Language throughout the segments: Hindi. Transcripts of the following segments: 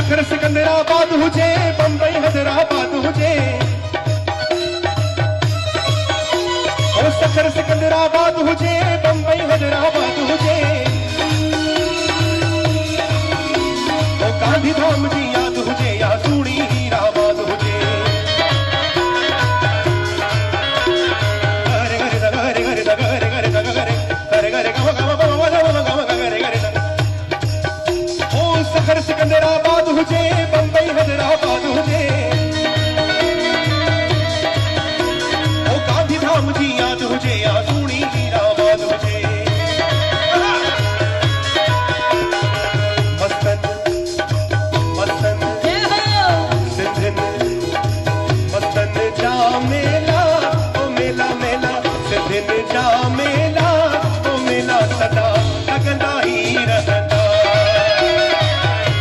सखर सिकंदराबाद हुजे बंबई हैदराबाद हुजे ओ सखर सिकंदराबाद हुजे बंबई हैदराबाद हुजे ओ गांधीधाम जी याद हुजे या सूड़ी हीराबाद हुजे गरे गरे दा गरे गरे दा गरे गरे दा गरे गरे गरे गम गम गम गम गम गरे गरे दा ओ सखर सिकंदराबाद हुजे बंबई हैदराबाद हुजे ओ गांधीधाम जी याद हुजे या सूड़ी हीराबाद हुजे मस्तन मस्तन सिंधिन मस्तन जा मेला ओ मेला मेला सिंधिन जा मेला ओ मेला सदा लगंदा ही रहंदा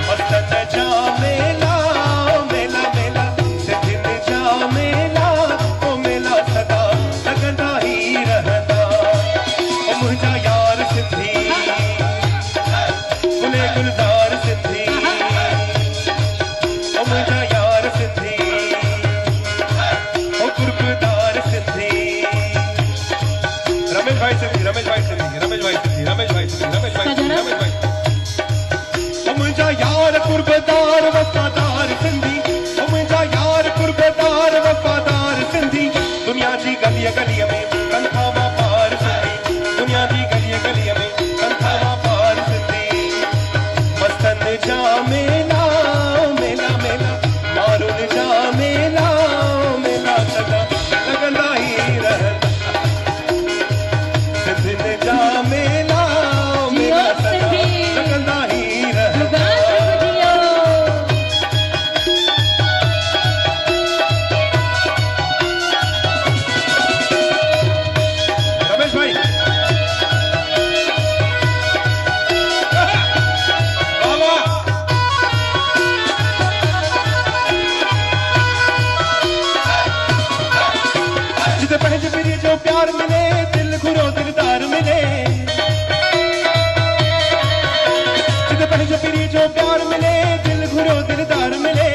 मस्तन जा मेला ओ मेला मेला सिंधिन जा मेला ओ मेला सदा लगंदा ही रहंदा ओ मुंहिंजा यार सिंधी गुले गुलजार सिंधी ओ मुंहिंजा यार सिंधी ओ कुर्बदार सिंधी रमेश भाई सिंधी रमेश भाई सिंधी रमेश भाई सिंधी रमेश भाई सिंधी रमेश भाई सिंधी रमेश भाई ओ मुंहिंजा यार कुर्बदार वफादार सिंधी ओ मुंहिंजा यार कुर्बदार वफादार सिंधी दुनिया जी गलीअ गलीअ में कंथा मां पार सिंधी दुनिया जी गलीअ गलीअ में कंथा मां पार सिंधी मस्तन जा मेला मेला मेला मारुन जा मेला मेला सदा लगंदा ही रहंदा सिंधिन जा मेला मेला सदा लगंदा ही रहंदा रमेश भाई बाबा जिते पंहिंजे पीर जो प्यार मिले दिल घुरो दिलदार मिले जिते पंहिंजे पीर जो प्यार मिले दिल घुरो दिलदार मिले